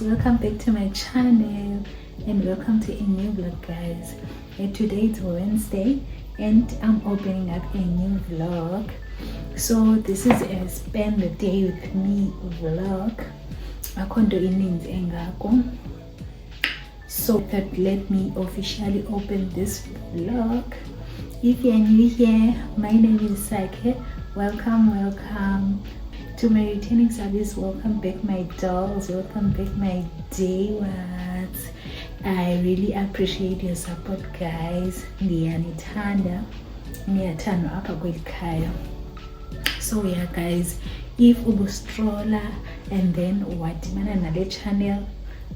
Welcome back to my channel and welcome to a new vlog, guys. Today it's Wednesday and I'm opening up a new vlog. So this is a spend the day with me vlog. So that let me officially open this vlog. If you're new here, my name is Sake. Welcome to my returning service. Welcome back, my dolls. Welcome back, my day ones. I really appreciate your support, guys. Ngiyanithanda apha kweli khaya. So yeah, guys, if ubustroller and then wadimana nale channel,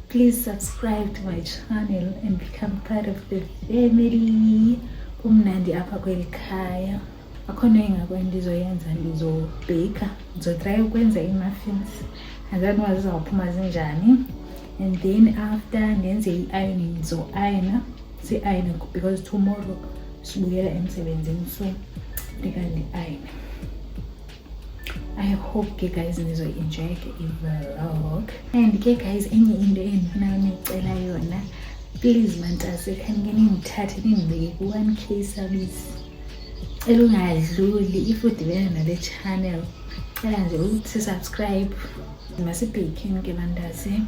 please subscribe to my channel and become part of the family. Kumnandi apha kweli khaya. Akhona engakwenza ndizoyenza, ndizobheka, ndizotry ukwenza i-muffins. Andazi noma zizawuphuma zinjani. And then after ndenze i-ironing, ndizo-iron because tomorrow sibuyela emsebenzini, so funeka ndi-iron. I hope ke guys nizoenjoy i-vlog. And ke guys, enye into endifuna unicela yona, please mantase khanike nindithathe nindibeke ku-1K service elungadluli. If udibene nale channel, cela nje ukuthi subscribe. Masibhekeni ke bantase.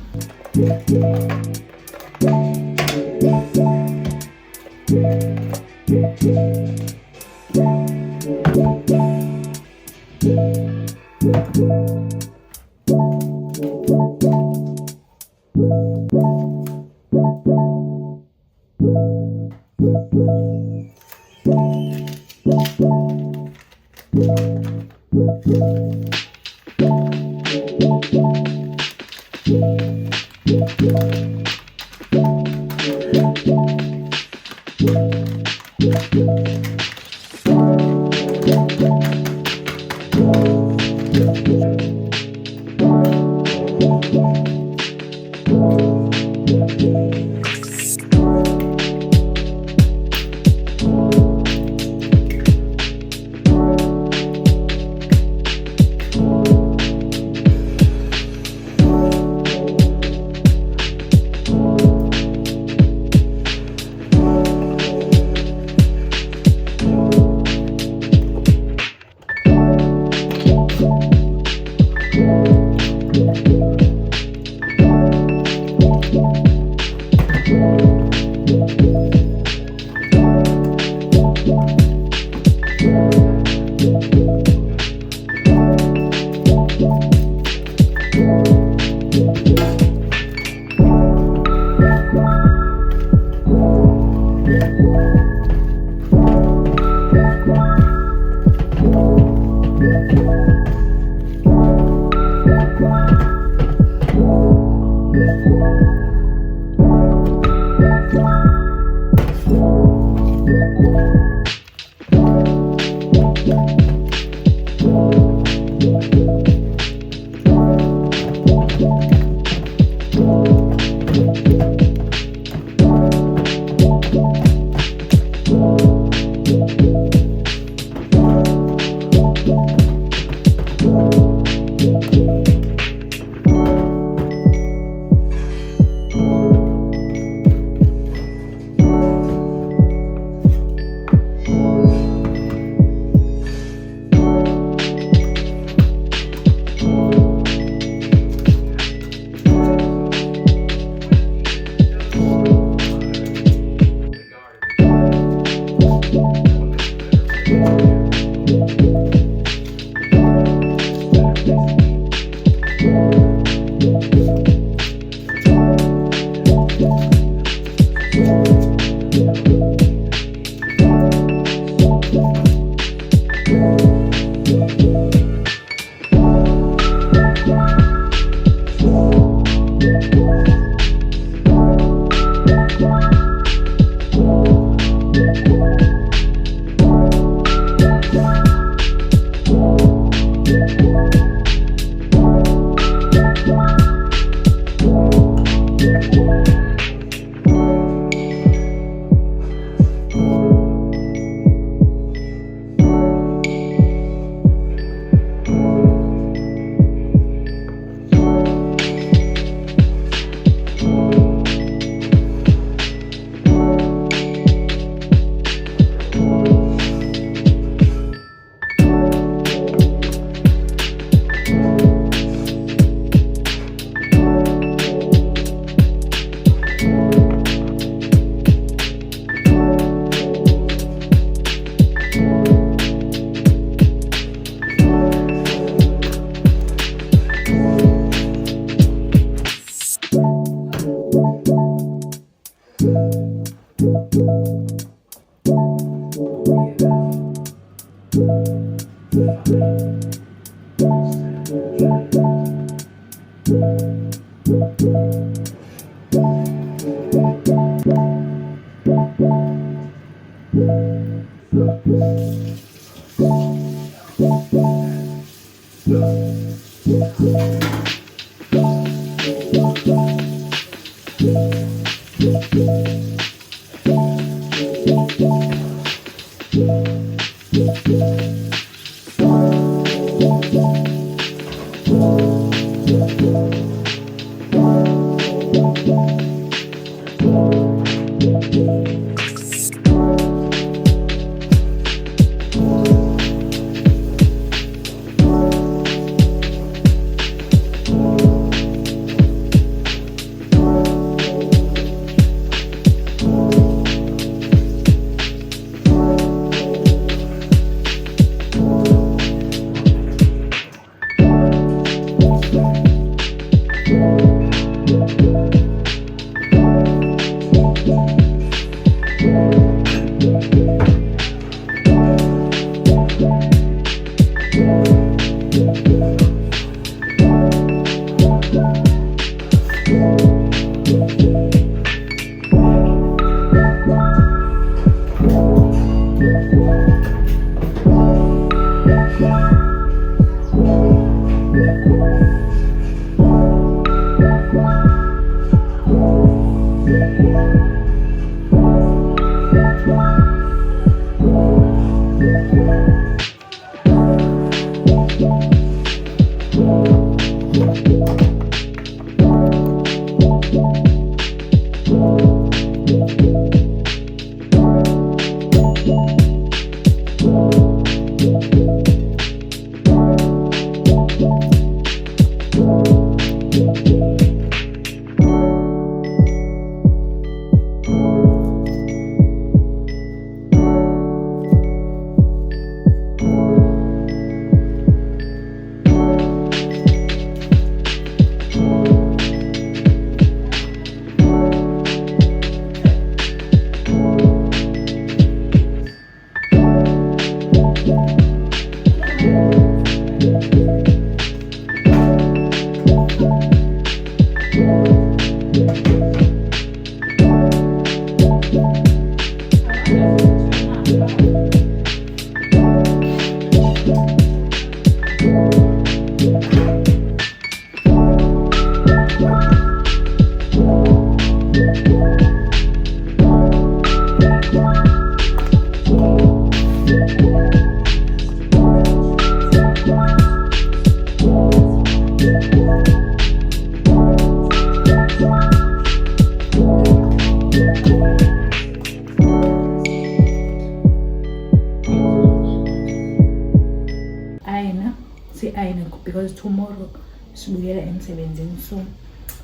si-ayine because tomorrow sibuyela emsebenzini, so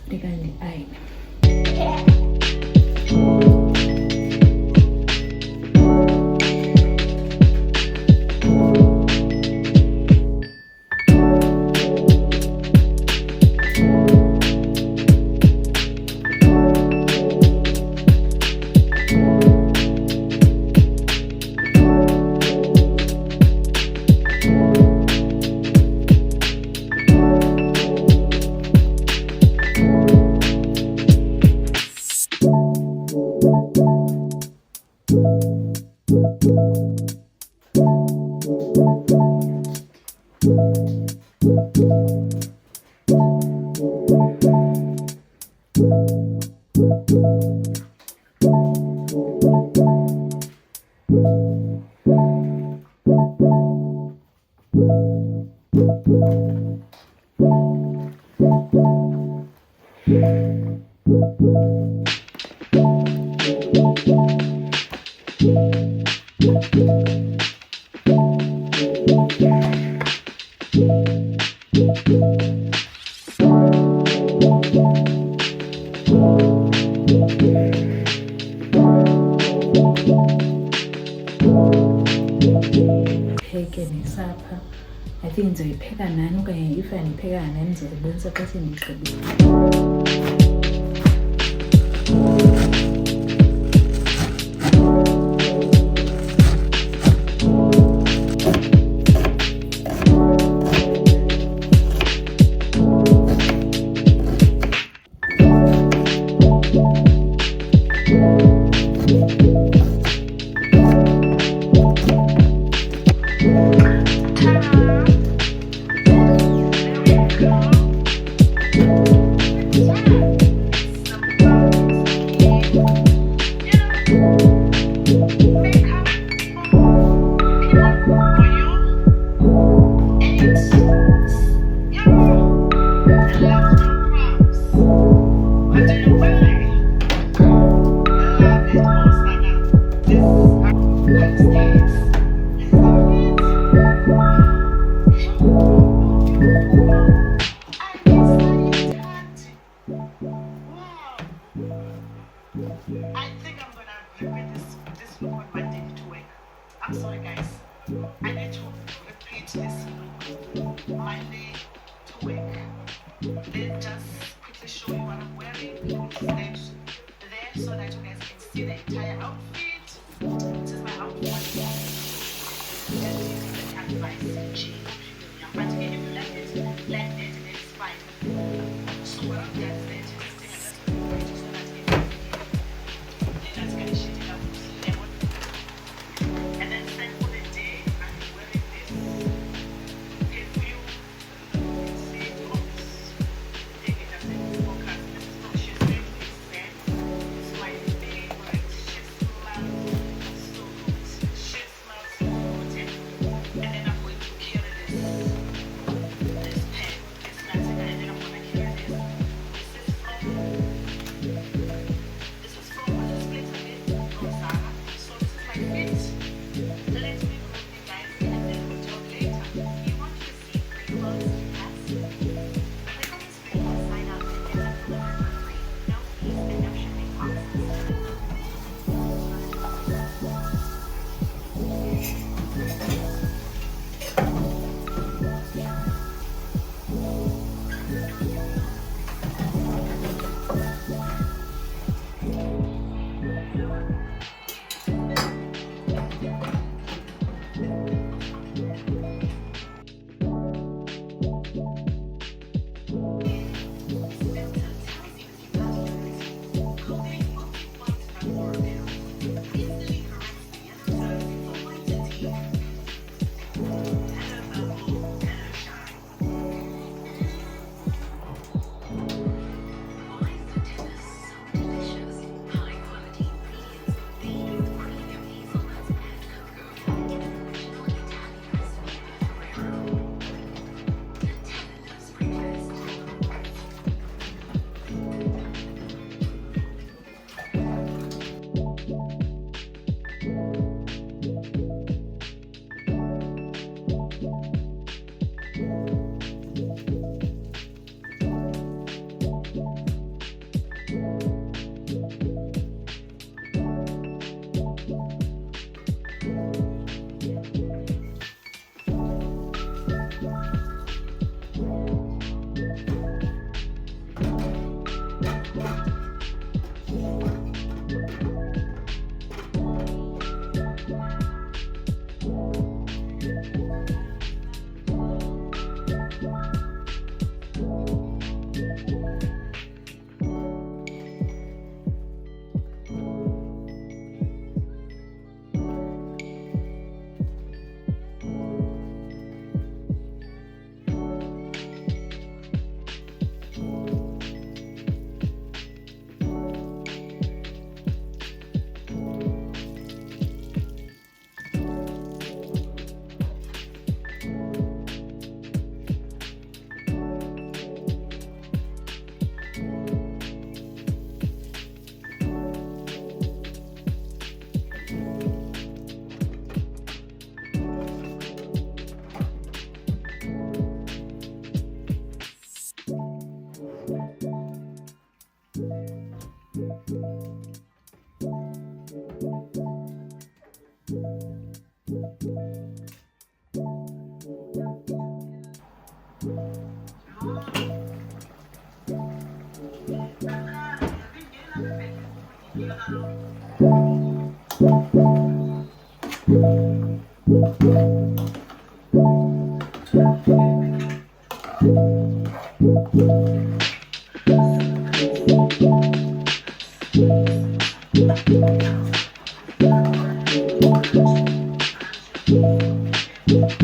funeka ndi-ayine. Pheke nesapha. I think ndizoyipheka nani okanye if andipheka nani ndizobonisa xa sendigqibile. I think I'm gonna repeat this look on my day to work. I'm sorry guys. I need to repeat this look Monday to work. Then just quickly show you what I'm wearing. Put that there so that you guys can see the entire outfit. This is my outfit. And this is the advice. But if you like it, then it's fine. So what I'm doing is and then send for the day I'm wearing this.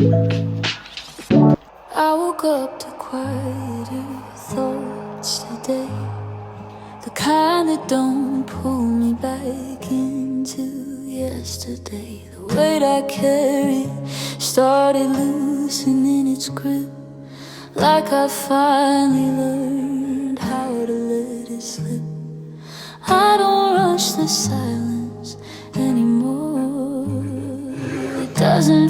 I woke up to quieter thoughts today, the kind that don't pull me back into yesterday. The weight I carried started loosening its grip, like I finally learned how to let it slip. I don't rush the silence anymore. It doesn't